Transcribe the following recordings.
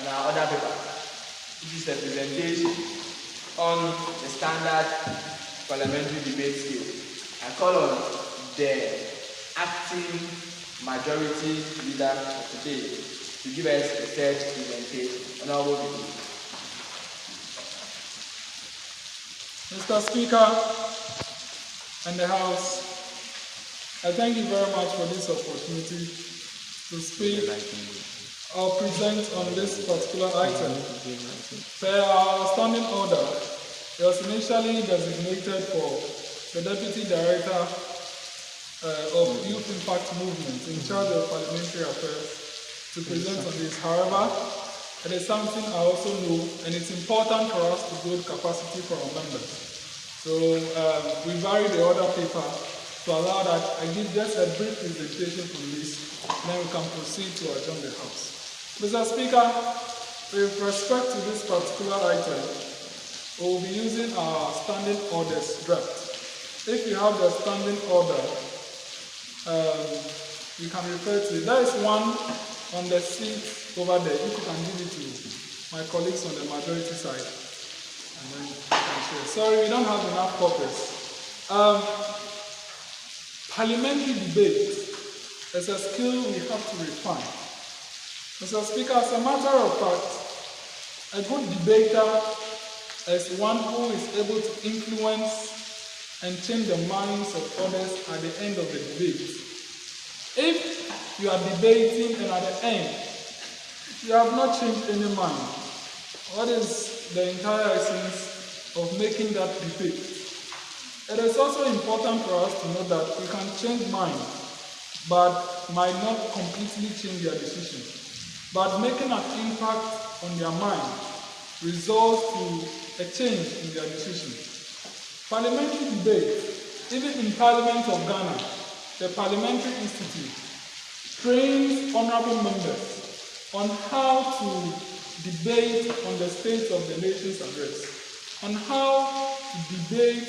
on our other paper, which is a presentation on the standard parliamentary debate skills. I call on the acting majority leader of today to give us a third presentation. Honorable Vicky. Mr. Speaker and the House, I thank you very much for this opportunity to speak or present on this particular item. Per our standing order, it was initially designated for the Deputy Director of Youth Impact Movement in charge of Parliamentary Affairs to present on this. However, it is something I also know, and it's important for us to build capacity for our members. So we vary the order paper to allow that I give just a brief presentation from this, and then we can proceed to adjourn the House. Mr. Speaker, with respect to this particular item, we will be using our standing orders draft. If you have the standing order, you can refer to it. There is one on the seat over there. If you can give it to my colleagues on the majority side, and then you can share. Sorry, we don't have enough copies. Parliamentary debate is a skill we have to refine. Mr. Speaker, as a matter of fact, a good debater is one who is able to influence and change the minds of others at the end of the debate. If you are debating and at the end, you have not changed any mind, what is the entire essence of making that debate? It is also important for us to know that you can change mind, but might not completely change their decision. But making an impact on their mind results to a change in their decision. Parliamentary debate, even in Parliament of Ghana, the Parliamentary Institute trains honorable members on how to debate on the state of the nation's address, on how to debate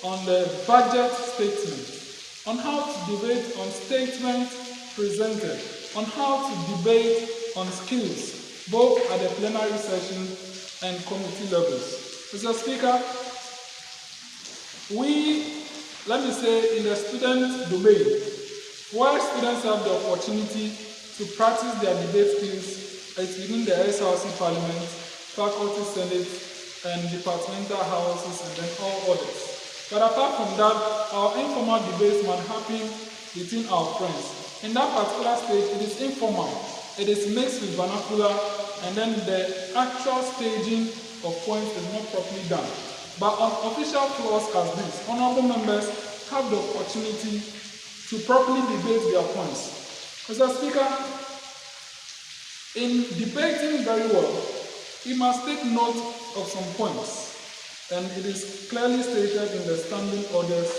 on the budget statement, on how to debate on statements presented, on how to debate on skills, both at the plenary session and committee levels. Mr. Speaker, let me say, in the student domain, where students have the opportunity to practice their debate skills, it's within the SRC Parliament, faculty senate, and departmental houses, and then all others. But apart from that, our informal debates might happen between our friends. In that particular stage, it is informal. It is mixed with vernacular, and then the actual staging of points is not properly done. But on official floors as this, honorable members have the opportunity to properly debate their points. Mr. Speaker, in debating very well, you must take note of some points, and it is clearly stated in the standing orders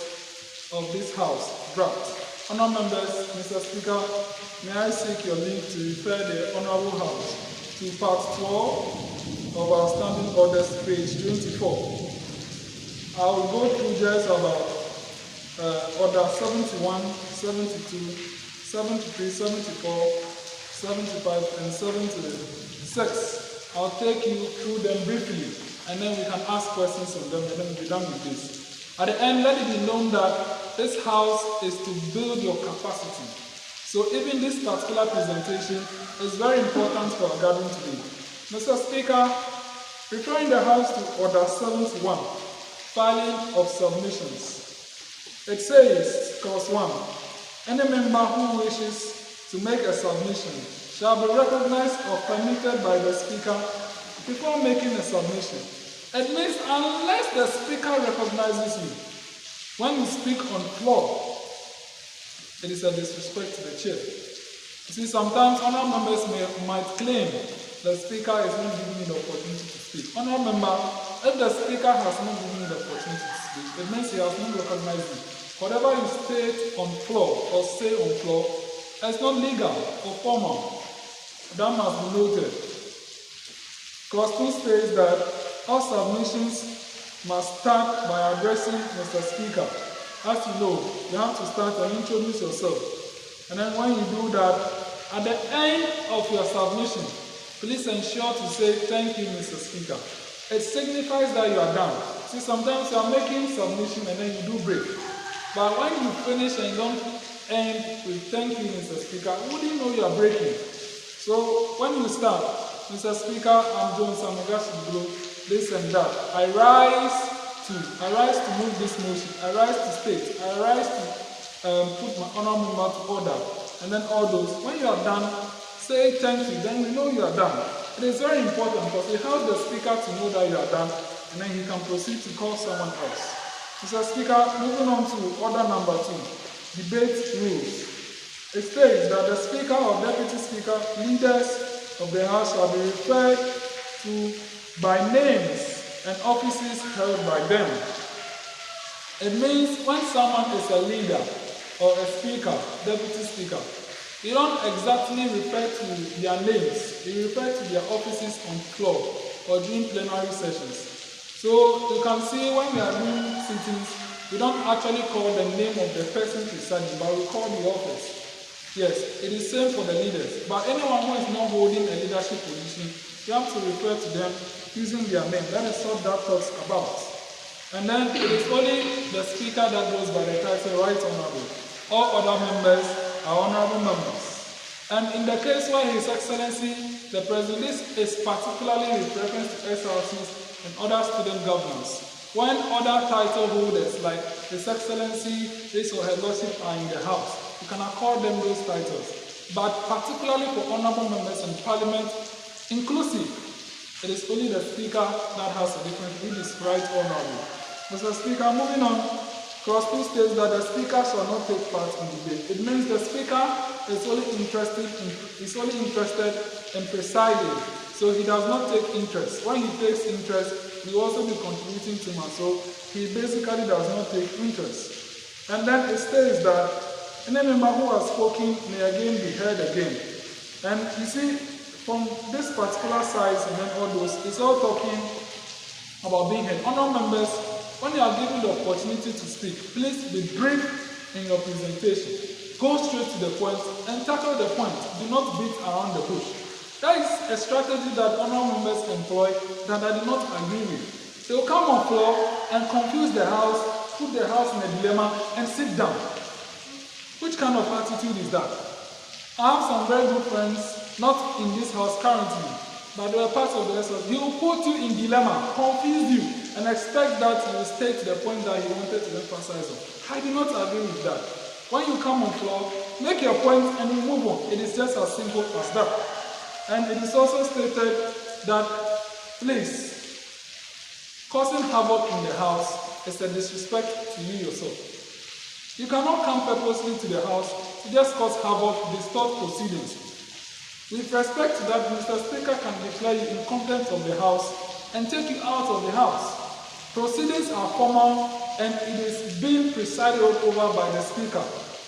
of this House draft. Honourable members, Mr. Speaker, may I seek your leave to refer the Honourable House to Part 12 of our standing orders, page 24. I will go through just about Order 71, 72, 73, 74, 75, and 76. I'll take you through them briefly, and then we can ask questions on them, and then we'll be done with this. At the end, let it be known that this House is to build your capacity. So even this particular presentation is very important for our gathering today. Mr. Speaker, referring the House to Order 71, filing of submissions. It says, clause 1, any member who wishes to make a submission shall be recognized or permitted by the Speaker before making a submission. It means unless the Speaker recognizes you, when you speak on floor, it is a disrespect to the chair. You see, sometimes honourable members might claim the Speaker is not giving me the opportunity to speak. Honourable member, if the Speaker has not given you the opportunity to speak, it means he has not recognized you. Whatever you state on floor or say on floor is not legal or formal. That must be noted. Clause 2 states that all submissions must start by addressing Mr. Speaker. As you know, you have to start and introduce yourself. And then when you do that, at the end of your submission, please ensure to say thank you, Mr. Speaker. It signifies that you are done. See, sometimes you are making submission and then you do break. But when you finish and you don't end with thank you, Mr. Speaker, wouldn't know you are breaking. So when you start, Mr. Speaker, I'm John Samagashi, this and that. I rise to move this motion. I rise to state. I rise to put my honor member to order. And then all those. When you are done, say thank you. Then we know you are done. It is very important because it helps the speaker to know that you are done. And then he can proceed to call someone else. Mr. Speaker, moving on to order number 2, debate rules. It states that the Speaker or Deputy Speaker, leaders of the House shall be referred to by names and offices held by them. It means when someone is a leader or a speaker, deputy speaker, you don't exactly refer to their names, you refer to their offices on floor or during plenary sessions. So you can see when we are doing sittings, we don't actually call the name of the person presiding, but we call the office. Yes, it is same for the leaders, but anyone who is not holding a leadership position, you have to refer to them using their name. That is what that talks about. And then it is only the speaker that goes by the title Right Honorable. All other members are honorable members. And in the case where His Excellency, the President, this is particularly with reference to SRCs and other student governors. When other title holders like His Excellency, His or Her Lordship are in the House, you can accord them those titles. But particularly for honorable members in Parliament, inclusive, it is only the Speaker that has a difference, which is Right Honorable. Mr. Speaker, moving on, Clause 2 states that the Speaker shall not take part in debate. It means the Speaker is only interested in presiding, so he does not take interest. When he takes interest, he will also be contributing to matter, so he basically does not take interest. And then it states that any member who has spoken may again be heard again. And you see, from this particular size and then all those, it's all talking about being heard. Honor members, when you are given the opportunity to speak, please be brief in your presentation. Go straight to the point and tackle the point. Do not beat around the bush. That is a strategy that honor members employ that I do not agree with. They will come on floor and confuse the House, put the House in a dilemma, and sit down. Which kind of attitude is that? I have some very good friends, not in this House currently, but they are part of the SRC. He will put you in dilemma, confuse you, and expect that you will state the point that he wanted to emphasize on. I do not agree with that. When you come on floor, make your point and you move on. It is just as simple as that. And it is also stated that, please, causing havoc in the House is a disrespect to you yourself. You cannot come purposely to the House to just cause havoc, distort proceedings. With respect to that, Mr. Speaker can declare you incompetent of the House and take you out of the House. Proceedings are formal and it is being presided over by the Speaker.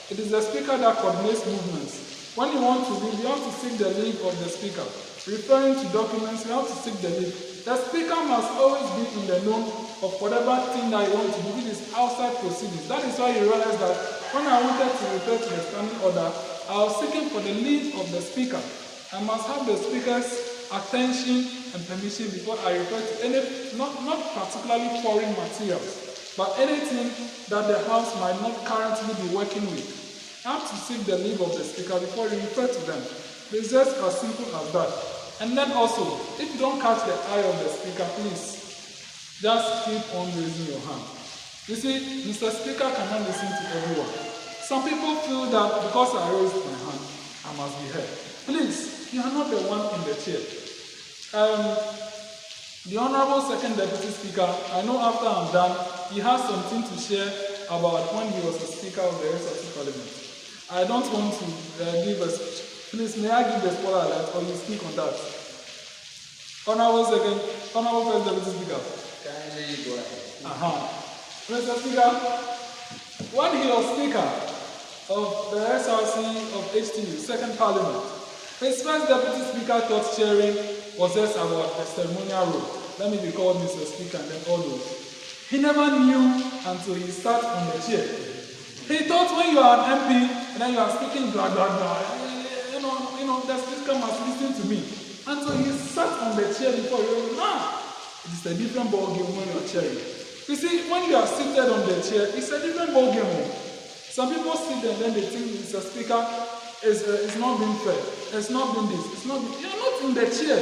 It is the Speaker that coordinates movements. When you want to leave, you have to seek the leave of the Speaker. Referring to documents, you have to seek the leave. The Speaker must always be in the know of whatever thing that you want to do. It is outside proceedings. That is why you realize that when I wanted to refer to the standing order, I was seeking for the leave of the Speaker. I must have the Speaker's attention and permission before I refer to any, not particularly foreign materials, but anything that the House might not currently be working with. I have to seek the leave of the Speaker before you refer to them. It's just as simple as that. And then also, if you don't catch the eye of the Speaker, please, just keep on raising your hand. You see, Mr. Speaker cannot listen to everyone. Some people feel that because I raised my hand, I must be heard. Please, you are not the one in the chair. The Honorable Second Deputy Speaker, I know after I'm done, he has something to share about when he was the Speaker of the SRC Parliament. I don't want to give a speech. Please, may I give the spoiler alert or you speak on that? Honorable First Deputy Speaker. Kindly go ahead. Mr. Speaker, when he was Speaker of the SRC of HTU, Second Parliament, his first Deputy Speaker thought chairing was just about a ceremonial role. Let me be called Mr. Speaker and then all those. He never knew until he sat on the chair. He thought when you are an MP and then you are speaking blah blah blah, the Speaker must listen to me. And so he sat on the chair before you. Now, it is a different ball game when you're chairing. You see, when you are seated on the chair, it's a different ball game. Some people sit there and then they think Mr. Speaker is not being fair. It's not being this. It's not. You're not in the chair.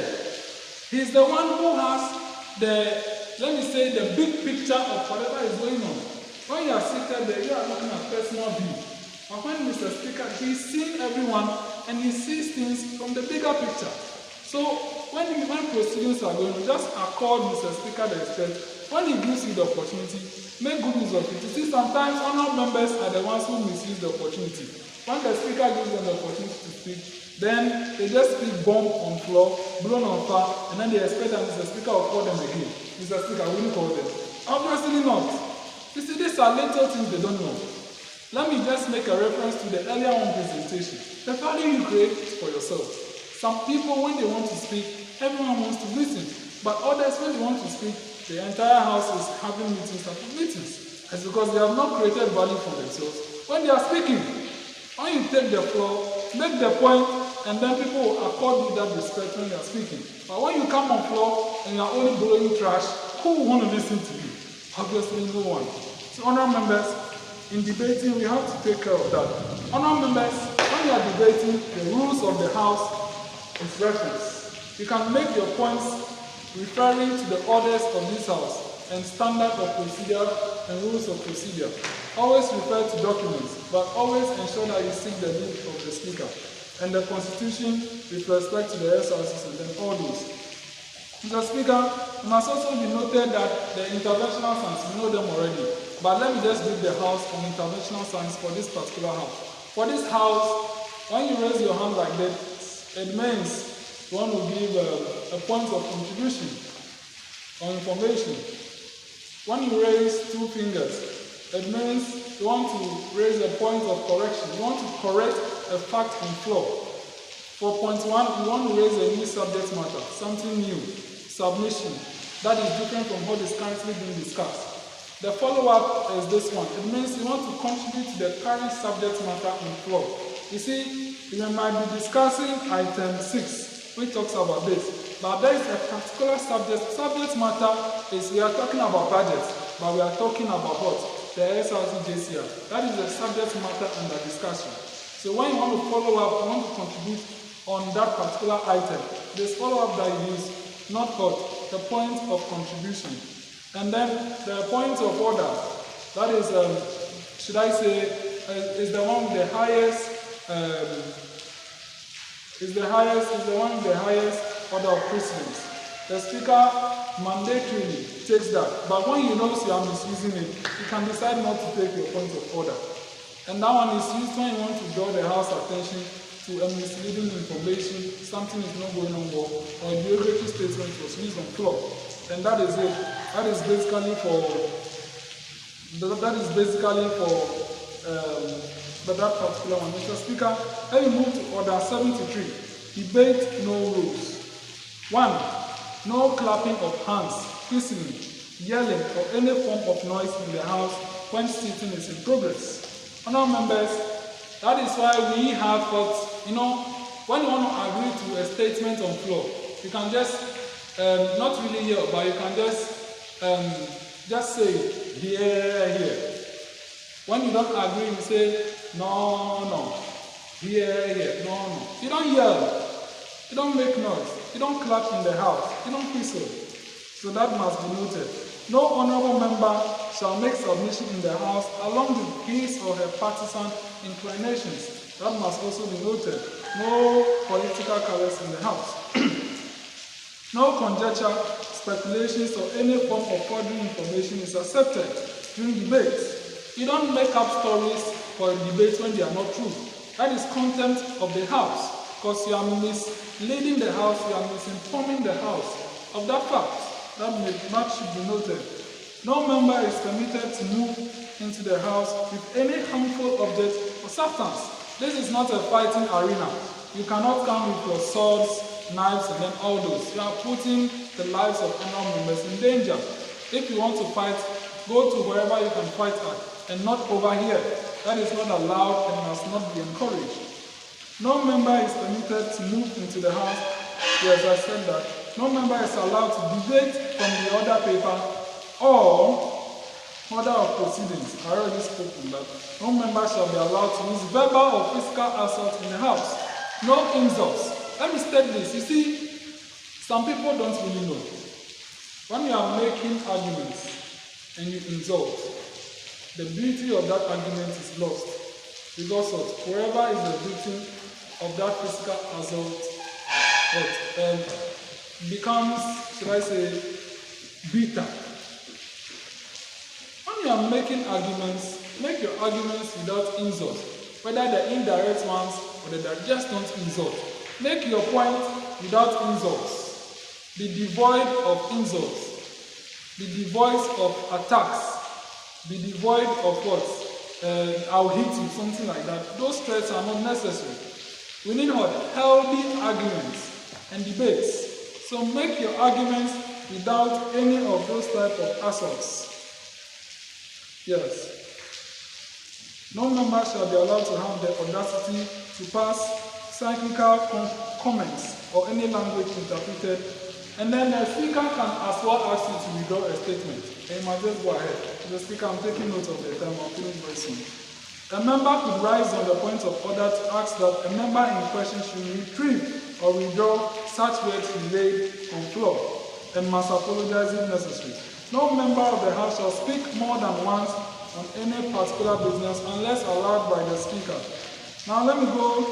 He's the one who has the, let me say, the big picture of whatever is going on. When you are seated there, you are looking at personal view. But when Mr. Speaker, he's seeing everyone and he sees things from the bigger picture. So when proceedings are going on, just accord Mr. Speaker the respect. When he gives you the opportunity, make good use of it. You see, sometimes honored members are the ones who misuse the opportunity. When the Speaker gives them the opportunity to speak, then they just speak bomb on floor, blown on fire, and then they expect that Mr. Speaker will call them again. Mr. Speaker, will you call them? Obviously not. You see, these are little things they don't know. Let me just make a reference to the earlier one presentation. The value you create is for yourself. Some people, when they want to speak, everyone wants to listen. But others, when they want to speak, the entire house is having meetings after meetings. It's because they have not created value for themselves. When they are speaking, when you take the floor, make the point, and then people will accord you that respect when you are speaking. But when you come on floor and you are only blowing trash, who will want to listen to you? Obviously no one. So honourable members, in debating we have to take care of that. Honourable members, when you are debating, the rules of the house is reference. You can make your points referring to the orders of this house and standard of procedure and rules of procedure. Always refer to documents, but always ensure that you seek the lead of the Speaker and the Constitution with respect to the SRCs and then all those. Mr. Speaker, it must also be noted that the interventional signs, we know them already, but let me just give the House on interventional signs for this particular house. For this house, when you raise your hand like that, it means you want to give a point of contribution or information. When you raise two fingers, it means you want to raise a point of correction. You want to correct a fact in flaw. For point one, you want to raise a new subject matter, something new, submission, that is different from what is currently being discussed. The follow-up is this one. It means you want to contribute to the current subject matter in flaw. You see, we might be discussing item 6, which talks about this, but there is a particular subject matter is we are talking about budget, but we are talking about what? The SRC JCR. That is the subject matter under discussion. So when you want to follow up, you want to contribute on that particular item, this follow-up that you use, not what? The point of contribution. And then the point of order, that is, should I say, is the one with the highest, is the one with the highest order of precedence. The Speaker mandatorily takes that, but when you know you are misusing it, you can decide not to take your point of order. And that one is used when you want to draw the House attention to a misleading information, something is not going on well, or a derogatory statement was used on floor. And that is it. That is basically for that particular one. Mr. Speaker, let me move to order 73. Debate no rules. 1. No clapping of hands, whistling, yelling, or any form of noise in the house when sitting is in progress. Honourable members, that is why we have got, when you want to agree to a statement on floor, you can just, not really yell, but you can just say, here. When you don't agree, you say, no, here, no. You don't yell, you don't make noise, you don't clap in the house, you don't whistle. So that must be noted. No honourable member shall make submission in the house along with his or her partisan inclinations. That must also be noted. No political colours in the house. No conjecture, speculations, or any form of fraudulent information is accepted during debates. You don't make up stories for a debate when they are not true. That is contempt of the house, because you are misleading the house, you are misinforming the house of that fact. That should be noted. No member is permitted to move into the house with any harmful object or substance. This is not a fighting arena. You cannot come with your swords, knives, and then all those. You are putting the lives of honourable members in danger. If you want to fight, go to wherever you can fight at, and not over here. That is not allowed and must not be encouraged. No member is permitted to move into the house Yes, I said that. No member is allowed to debate from the order paper or order of proceedings. I already spoke on that. No member shall be allowed to use verbal or physical assault in the house. No insults. Let me state this. You see, some people don't really know. When you are making arguments and you insult, the beauty of that argument is lost. Because of whoever is the victim of that physical assault becomes, should I say, bitter. When you are making arguments, make your arguments without insult, whether the indirect ones or the just don't insult. Make your point without insults. Be devoid of insults. Be devoid of attacks. Be devoid of what? I'll hit you, something like that. Those threats are not necessary. We need what? Healthy arguments and debates. So make your arguments without any of those type of assaults. Yes. No member shall be allowed to have the audacity to pass cyclical comments or any language interpreted, and then the speaker can as well ask you to withdraw a statement. And you must just go ahead. The speaker, I'm taking note of the time, I'll finish very soon. A member could rise on the point of order to ask that a member in question should retrieve or withdraw such words he laid on floor and must apologize if necessary. No member of the House shall speak more than once on any particular business unless allowed by the speaker. Now let me go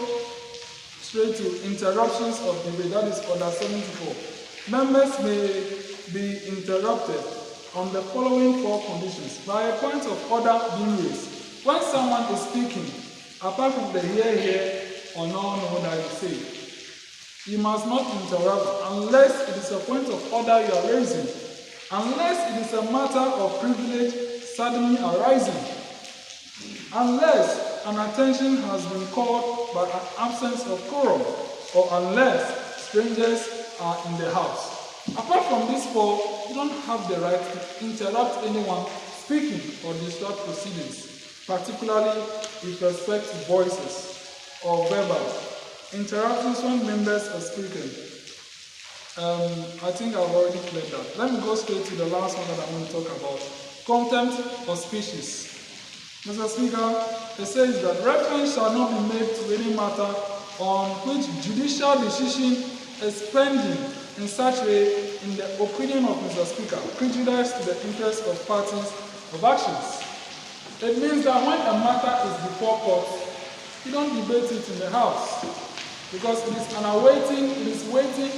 straight to interruptions of debate. That is order 74. Members may be interrupted on the following 4 conditions by a point of order being raised. When someone is speaking, apart from the hear or no that you say, you must not interrupt unless it is a point of order you are raising, unless it is a matter of privilege suddenly arising, unless an attention has been called by an absence of quorum, or unless strangers are in the house. Apart from these 4, you don't have the right to interrupt anyone speaking or disrupt proceedings, particularly with respect to voices or verbal. Interruptions when members are speaking. I think I've already cleared that. Let me go straight to the last one that I want to talk about. Contempt of species. Mr. Speaker, it says that reference shall not be made to any matter on which judicial decision is pending in such way, in the opinion of Mr. Speaker, prejudice to the interest of parties of actions. It means that when a matter is before court, you don't debate it in the House, because it is waiting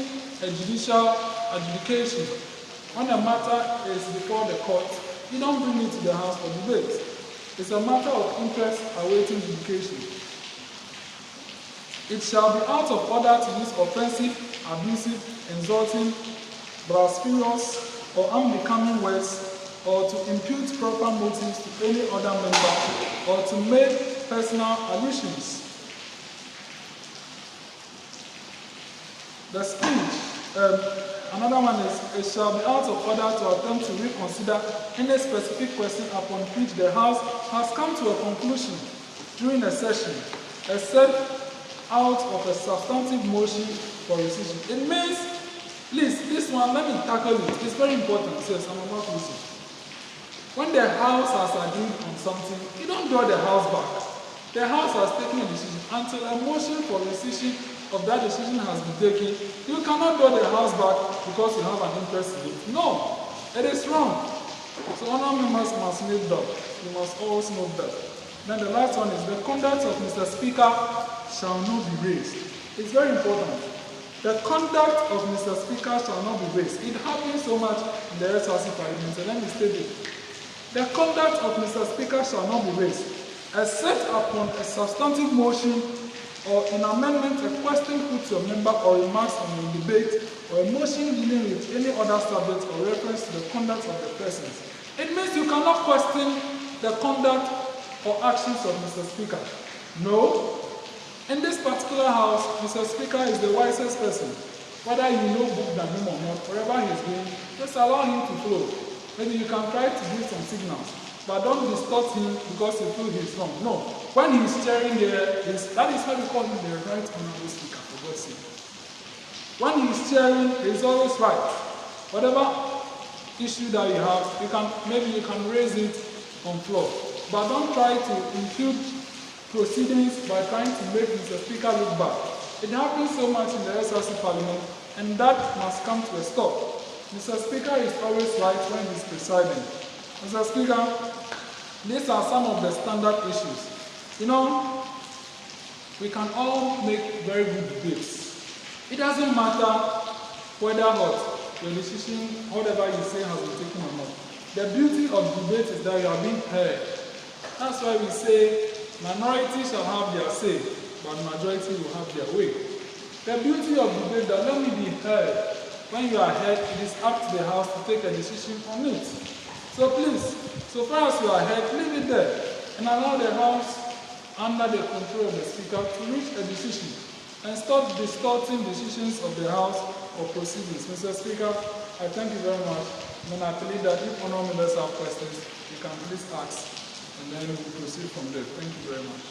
a judicial adjudication. When a matter is before the court, you don't bring it to the House for debate. It's a matter of interest awaiting adjudication. It shall be out of order to use offensive, abusive, insulting, blasphemous, or unbecoming words, or to impute proper motives to any other member, or to make personal allusions. The speech, another one is, it shall be out of order to attempt to reconsider any specific question upon which the House has come to a conclusion during a session, except out of a substantive motion for rescission. It means, please, this one, let me tackle it. It's very important. Yes, I'm about to listen. When the House has agreed on something, you don't draw the House back. The House has taken a decision. Until a motion for rescission of that decision has been taken, you cannot draw the House back because you have an interest in it. No, it is wrong. So honourable members must know that. You must always know that. Then the last one is the conduct of Mr. Speaker shall not be raised. It's very important. The conduct of Mr. Speaker shall not be raised. It happens so much in the SRC Parliament, so let me state it. The conduct of Mr. Speaker shall not be raised, except upon a substantive motion or an amendment, a question put to a member or remarks on a debate, or a motion dealing with any other subject or reference to the conduct of the persons. It means you cannot question the conduct or actions of Mr. Speaker. No. In this particular House, Mr. Speaker is the wisest person. Whether you know book than him or not, wherever he's going, just allow him to flow. Maybe you can try to give some signals, but don't distort him because you feel he's wrong. No. When he's sharing there, that is why we call him the right honorable speaker, for God's sake. When he's chairing, he's always right. Whatever issue that you have, maybe you can raise it on floor. But don't try to impute proceedings by trying to make Mr. Speaker look bad. It happens so much in the SRC Parliament, and that must come to a stop. Mr. Speaker is always right when he's presiding. Mr. Speaker, these are some of the standard issues. You know, we can all make very good debates. It doesn't matter whether or not your decision, whatever you say, has been taken or not. The beauty of debate is that you are being heard. That's why we say minority shall have their say, but majority will have their way. The beauty of debate is that let me be heard. When you are heard, it is up to the House to take a decision on it. So please, so far as you are heard, leave it there and allow the House, under the control of the Speaker, to reach a decision and stop distorting decisions of the House or proceedings. Mr. Speaker, I thank you very much. And I believe that if honourable members have questions, you can please ask, and then we'll proceed from there. Thank you very much.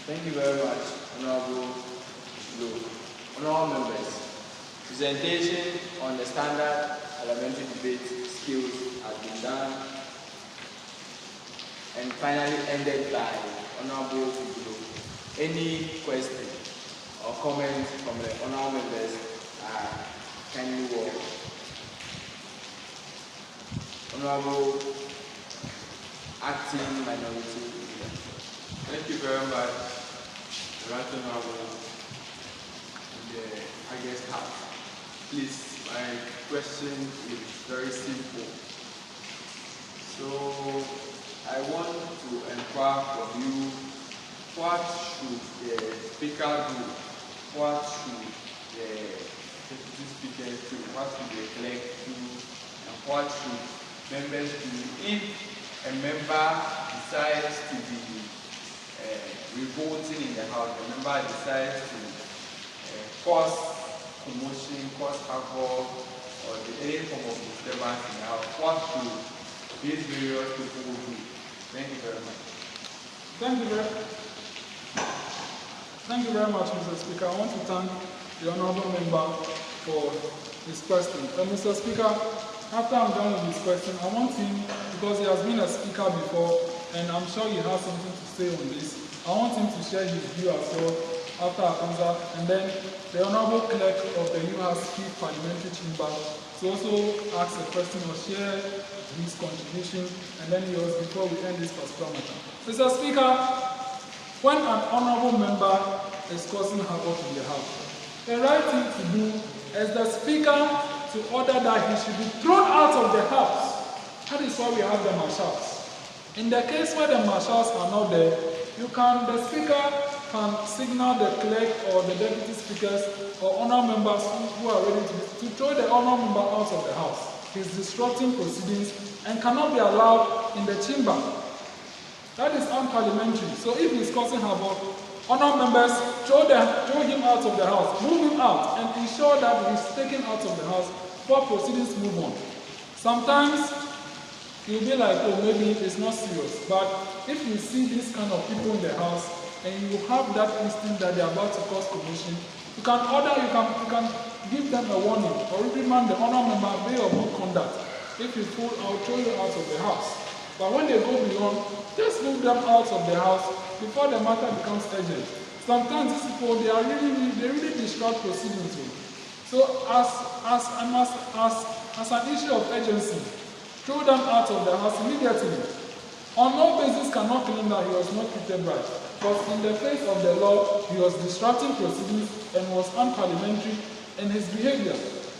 Thank you very much, Honourable Lowe. Honourable members, presentation on the standard parliamentary debate skills has been done and finally ended by Honourable Y-IP. Any question or comment from the honourable members are kindly welcome. Honourable Acting Minority Leader. Thank you very much, Right Honourable the August House. Please, my question is very simple. So, I want to inquire from you, what should the Speaker do? What should the Deputy Speaker do? What should the clerk do? And what should members do if a member decides to be revolting in the House? The member decides to cause commotion, cause havoc, or any form of disturbance in the House. What should these various people do? Thank you very much. Thank you very much, Mr. Speaker. I want to thank the honourable member for his question. Mr. Speaker, after I'm done with his question, I want him, because he has been a speaker before, and I'm sure he has something to say on this, I want him to share his view as well after I answer, and then the Honourable Clerk of the YIP Parliamentary Chamber to also ask a question or share his contribution, and then before we end this particular matter. Mr. Speaker, when an honourable member is causing havoc in the House, the right thing to do is the Speaker to order that he should be thrown out of the House. That is why we have the marshals. In the case where the marshals are not there, the Speaker can signal the clerk or the deputy speakers or honor members who are ready to throw the honor member out of the House. He is disrupting proceedings and cannot be allowed in the chamber. That is unparliamentary. So if he is causing havoc, honor members throw him out of the House, move him out, and ensure that he is taken out of the House before proceedings move on. Sometimes you'll be like, oh, maybe it's not serious. But if you see this kind of people in the House and you have that instinct that they are about to cause commotion, you can give them a warning or reprimand the honor member way of good conduct. If you fool, I'll throw you out of the House. But when they go beyond, just move them out of the House before the matter becomes urgent. Sometimes these people, they really disrupt proceedings. So as an issue of urgency, throw them out of the House immediately. On no basis cannot claim that he was not treated right. But in the face of the law, he was disrupting proceedings and was unparliamentary in his behavior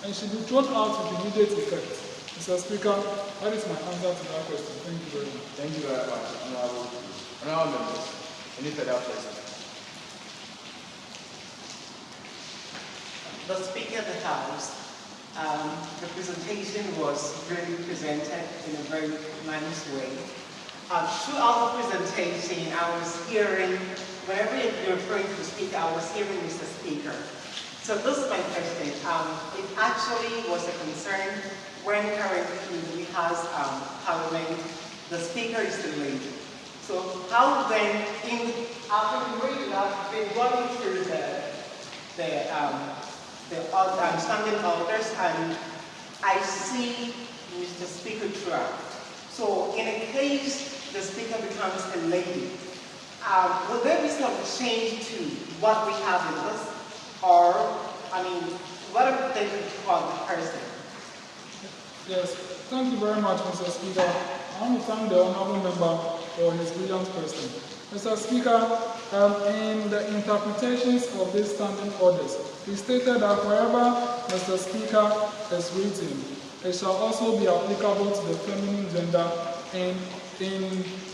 and should be thrown out with immediate effect. Mr. Speaker, that is my answer to that question. Thank you very much. Thank you very much, Honourable members. Any further questions? The Speaker of the House, the presentation was really presented in a very nice way. Throughout the presentation, I was hearing, whenever you're referring to the Speaker, I was hearing Mr. Speaker. So this is my question. It actually was a concern when currently we have Parliament, the Speaker is delayed. So how then, after we have been going through the standing orders, and I see Mr. Speaker throughout. So in a case the Speaker becomes a lady, will there be some change to what we have in this? Or, I mean, what if they could call the person? Yes, thank you very much, Mr. Speaker. I want to thank the honorable member for his brilliant question. Mr. Speaker, in the interpretations of these standing orders, he stated that wherever Mr. Speaker is written, it shall also be applicable to the feminine gender in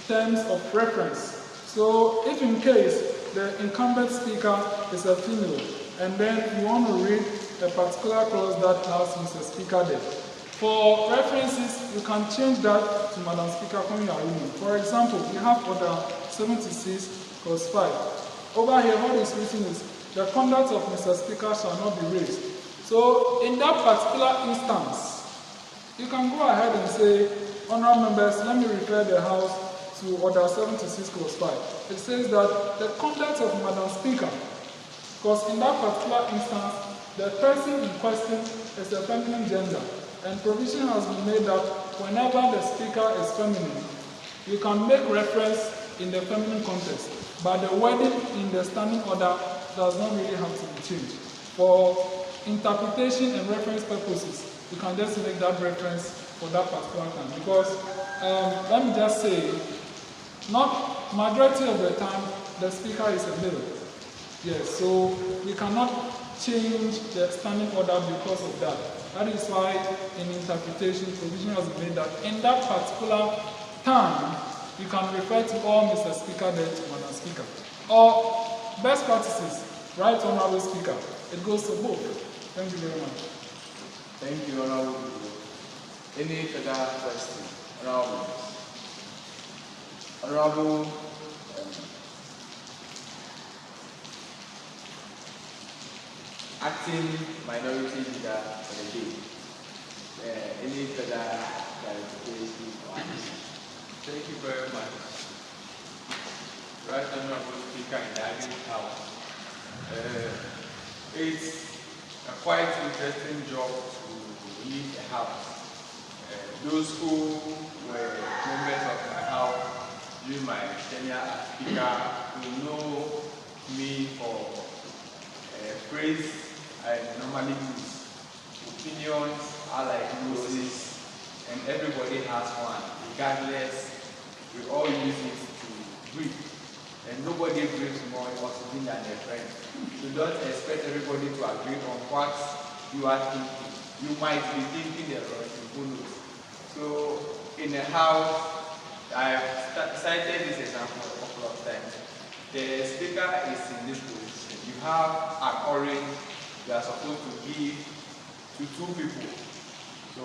terms of reference. So if in case the incumbent speaker is a female, and then you want to read a particular clause that has Mr. Speaker there, for references, you can change that to Madam Speaker when you are reading. For example, we have order 76 clause 5. Over here, what is written is, the conduct of Mr. Speaker shall not be raised. So in that particular instance, you can go ahead and say, honorable members, let me refer the House to order 76 clause 5. It says that the conduct of Madam Speaker, because in that particular instance, the person in question is a feminine gender, and provision has been made that whenever the speaker is feminine, you can make reference in the feminine context, but the wording in the standing order does not really have to be changed. For interpretation and reference purposes, you can just make that reference for that particular time. Because let me just say, not majority of the time the speaker is a male. Yes, so we cannot change the standing order because of that. That is why in interpretation, provision has been made that in that particular time, you can refer to all Mr. Speaker there to Madam Speaker. Or best practices, right honorable Speaker. It goes to both. Thank you very much. Thank you, Honorable. Any further question? Honorable Acting Minority Leader for the day. Any further clarification? Thank you very much. Right Honorable Speaker in the Executive House. It's a quite interesting job to lead the House. Those who were members of my House during my tenure as Speaker will know me for a phrase I normally use. Opinions are like roses, and everybody has one. Regardless, we all use it to breathe. And nobody breathes more oxygen than their friend. So don't expect everybody to agree on what you are thinking. You might be thinking the wrong thing, who knows? So in a house, I have cited this example a couple of times. The speaker is in this position. You have an orange you are supposed to give to two people. So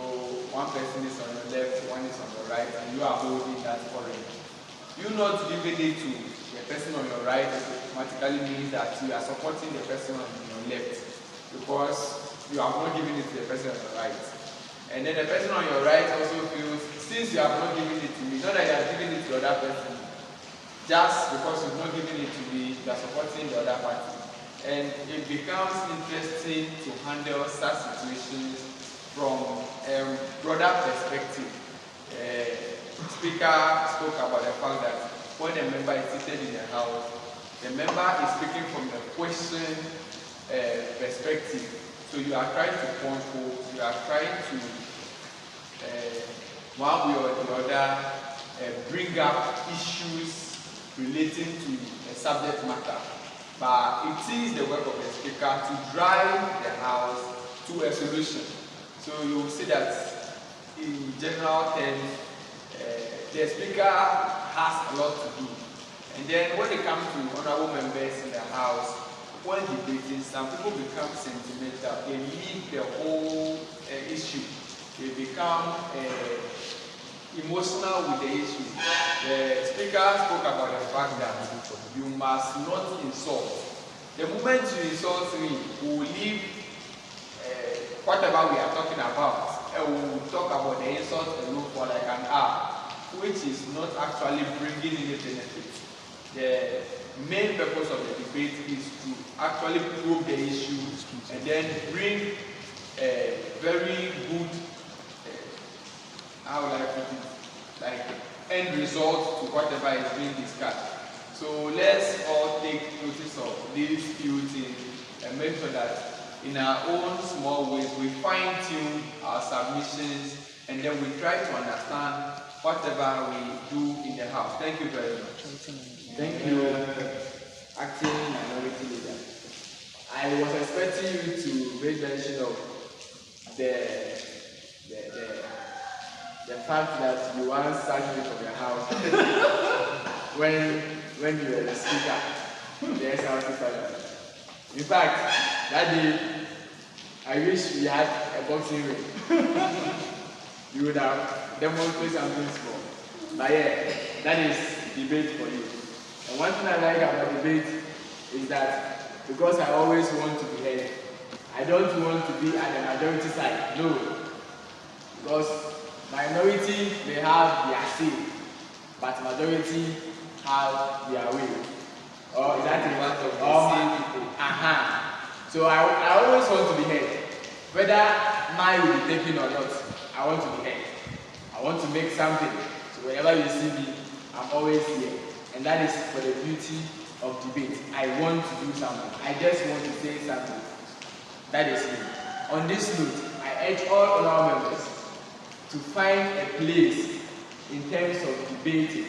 one person is on your left, one is on your right, and you are holding that orange. You not giving it to the person on your right automatically means that you are supporting the person on your left, because you are not giving it to the person on your right. And then the person on your right also feels, since you have not given it to me, not that you are giving it to the other person, just because you've not given it to me, you are supporting the other party. And it becomes interesting to handle such situations from a broader perspective. Speaker spoke about the fact that when a member is seated in the House, the member is speaking from the question perspective. So you are trying to point holes, you are trying to, one way or the other, bring up issues relating to a subject matter. But it is the work of the Speaker to drive the House to a solution. So you will see that in general terms, the Speaker has a lot to do. And then when it comes to honorable members in the House, when debating, some people become sentimental. They leave the whole issue. They become emotional with the issue. The Speaker spoke about the fact that you must not insult. The moment you insult me, we will leave whatever we are talking about. We will talk about the insult alone for like an hour, which is not actually bringing any benefit. The main purpose of the debate is to actually probe the issue and then bring a very good, how will I put it, like end result to whatever is being discussed. So let's all take notice of these few things and make sure that in our own small ways we fine-tune our submissions and then we try to understand whatever we do in the house. Thank you very much. Thank you, acting minority leader. I was expecting you to make mention of the fact that you once sacked me from your house when you were the speaker in the SRC Parliament. In fact, that day, I wish we had a boxing ring. You would have demonstrated something small. But yeah, that is debate for you. And one thing I like about debate is that because I always want to be heard, I don't want to be at the majority side. No. Because minority may have their say, but majority have their way. Or is that a part of the same people? So I always want to be heard. Whether mine will be taken or not, I want to be heard. I want to make something. So whenever you see me, I'm always here. And that is for the beauty of debate. I want to do something. I just want to say something. That is me. On this note, I urge all our members to find a place in terms of debating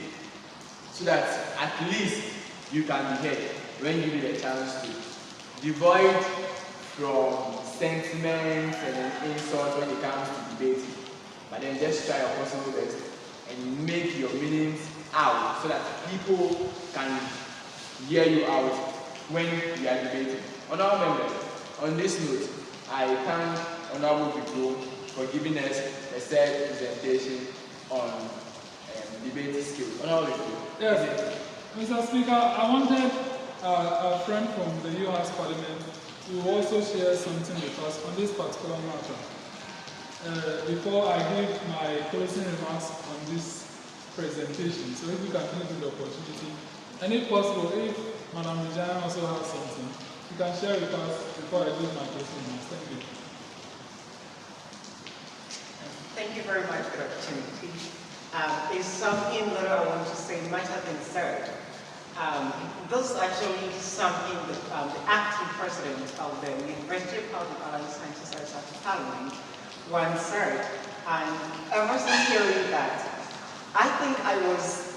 so that at least you can be heard when given a chance to. Devoid from sentiments and insults when it comes to debating. But then just try your possible best and make your meanings out so that people can hear you out when you are debating. Honorable members, on this note, I thank Honorable YIP for giving us a third presentation on debate skills. Honorable YIP. Yes, Mr. Speaker, I wanted a friend from the US Parliament to also share something with us on this particular matter. Before I give my closing remarks on this presentation, so if you can give me the opportunity, and if possible, if Madam Vijay also has something, you can share with us before I give my closing remarks. Thank you. Thank you very much for the opportunity. It's something that I want to say might have been said. This is actually something that the acting president of the University of Applied Sciences and Parliament once said, and ever since hearing that, I think I was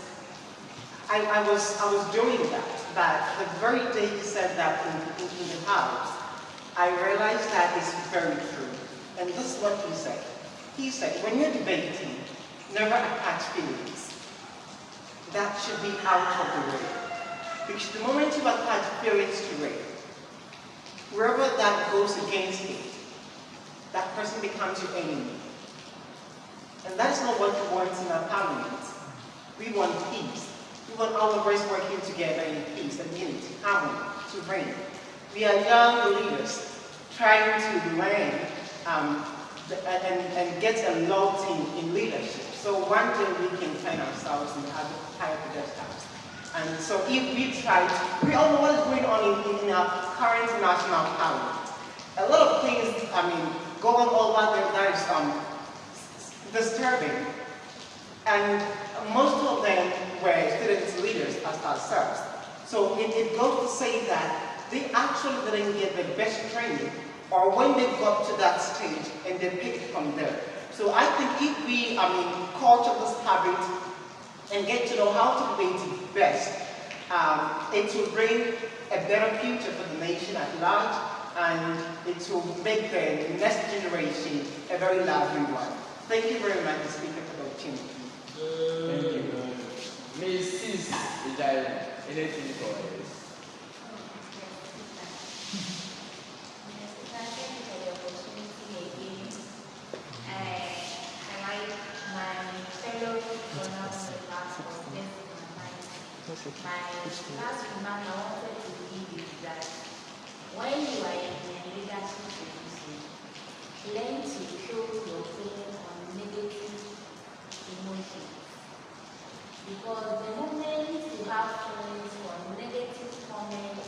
doing that the very day he said that in the House, I realized that it's very true. And this is what he said. He said, when you're debating, never attach feelings. That should be out of the way. Because the moment you attach feelings to it, wherever that goes against it, that person becomes your enemy. And that's not what we want in our parliament. We want peace. We want all of us working together in peace and unity, harmony, to reign. We are young leaders trying to learn and get a loyalty in leadership. So one day we can find ourselves in the higher pedestals. And so if we try to, we all know what is going on in our current national parliament. A lot of things, go on over there that is disturbing. And most of them were student leaders as ourselves. So it goes to say that they actually didn't get the best training, or when they got to that stage and they picked from there. So I think if we, culture this habit and get to know how to debate best, it will bring a better future for the nation at large, and it will make the next generation a very lively one. Thank you very much, Mr. Speaker, for the opportunity. Thank you. Mrs. Vijay, anything for us? My last remark I wanted to give is that when you are in a leadership position, learn to show your feelings on negative emotions. Because the moment you have feelings on negative comments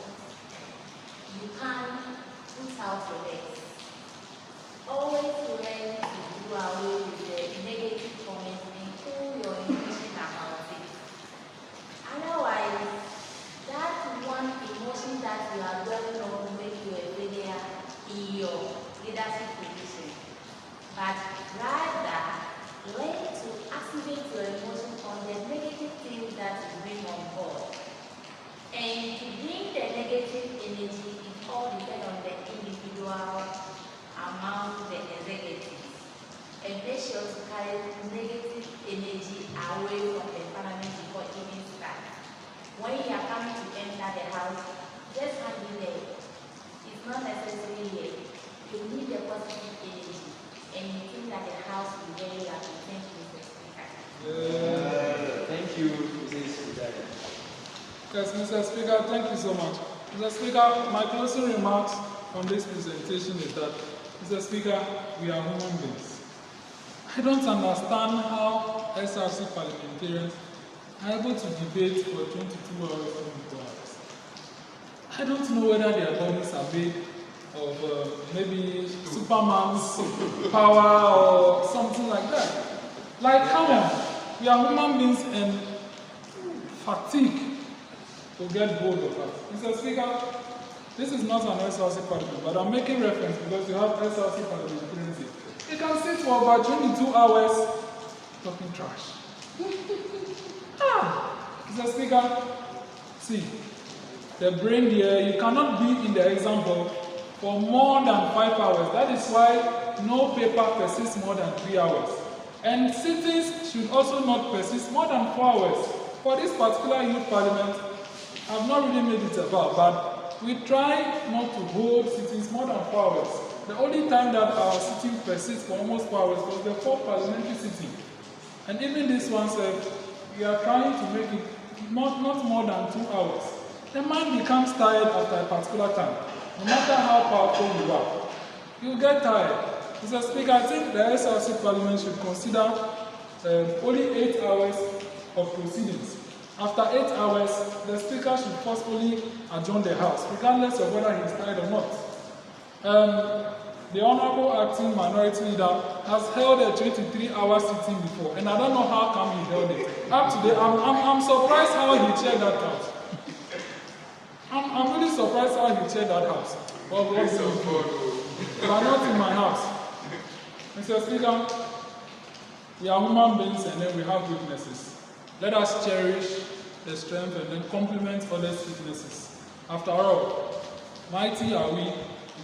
negative energy, it all depends on the individual among the executives. And make sure to carry negative energy away from the parliament before even start. When you are coming to enter the house, just handle it. It's not necessarily here. You need the positive energy, and you think that the house will be very happy. Thank you, Mr. Speaker. Thank you, Mrs. Speaker. Yes, Mr. Speaker, thank you so much. Mr. Speaker, my closing remarks on this presentation is that, Mr. Speaker, we are human beings. I don't understand how SRC parliamentarians are able to debate for 22 hours, 24 hours. I don't know whether their bodies are made of maybe Superman's power or something like that. Like, come on, we are human beings and fatigue will get bored of us. Mr. Speaker, this is not an SRC parliament, but I'm making reference because you have SRC parliamentarians here. You can sit for about 22 hours talking trash. Mr. Speaker, see, the brain here, you cannot be in the example for more than 5 hours. That is why no paper persists more than 3 hours. And sittings should also not persist more than 4 hours. For this particular youth parliament, I've not really made it about, but we try not to hold sittings more than 4 hours. The only time that our sitting persists for almost 4 hours was the 4th parliamentary sitting. And even this one said, we are trying to make it not more than 2 hours. The mind becomes tired after a particular time. No matter how powerful you are, you get tired. Mr. Speaker, I think the SRC Parliament should consider only 8 hours of proceedings. After 8 hours, the Speaker should forcefully adjourn the House, regardless of whether he is tired or not. The Honorable Acting Minority Leader has held a 23-hour sitting before, and I don't know how come he held it. Up to date, I'm surprised how he chaired that house. I'm really surprised how he chaired that house. But not in my house. Mr. Speaker, we are human beings and then we have weaknesses. Let us cherish the strength and then complement others' weaknesses. After all, mighty are we,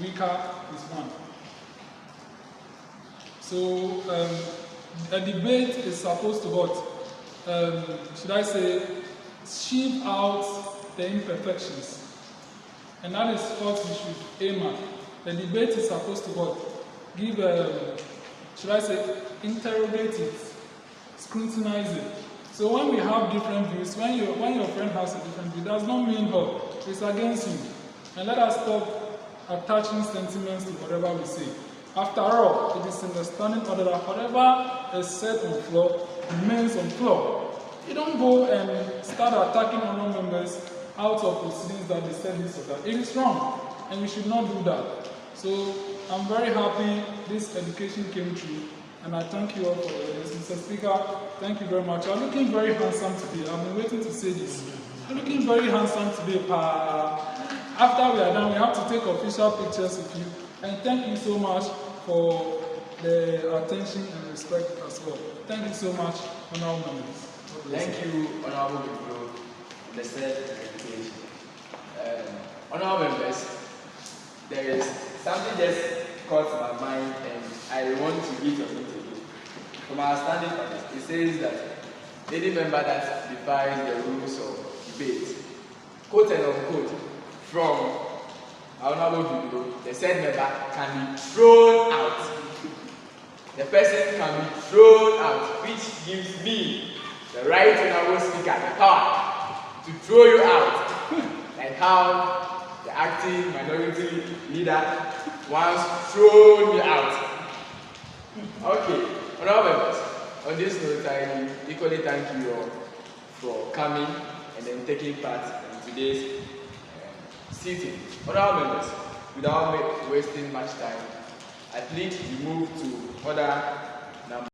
weaker is one. So, a debate is supposed to what? Should I say, sieve out the imperfections. And that is what we should aim at. The debate is supposed to what? Give, should I say, interrogate it, scrutinize it. So when we have different views, when your friend has a different view, does not mean it's against you. And let us stop attaching sentiments to whatever we say. After all, it is in the standing order that whatever is said on floor remains on floor. You don't go and start attacking other members out of proceedings that they said this or that. It is wrong, and we should not do that. So I'm very happy this education came through, and I thank you all for this. Mr. Speaker, thank you very much. You're looking very handsome today. I've been waiting to say this. You're looking very handsome today. After we are done, we have to take official pictures with you. And thank you so much for the attention and respect as well. Thank you so much, honorable members. Thank you, honorable YIP, the said presentation. Honorable members, there is something just caught my mind and I want to give something to you. From our standing orders, it says that any member that defies the rules of debate, quote and unquote, from Honorable YIP, the said member can be thrown out. The person can be thrown out, which gives me the right, Honorable Speaker, the power to throw you out, like how the acting minority leader once thrown me out. Okay, honorable members, on this note, I equally thank you all for coming and then taking part in today's sitting. Honorable members, without wasting much time, I plead we move to order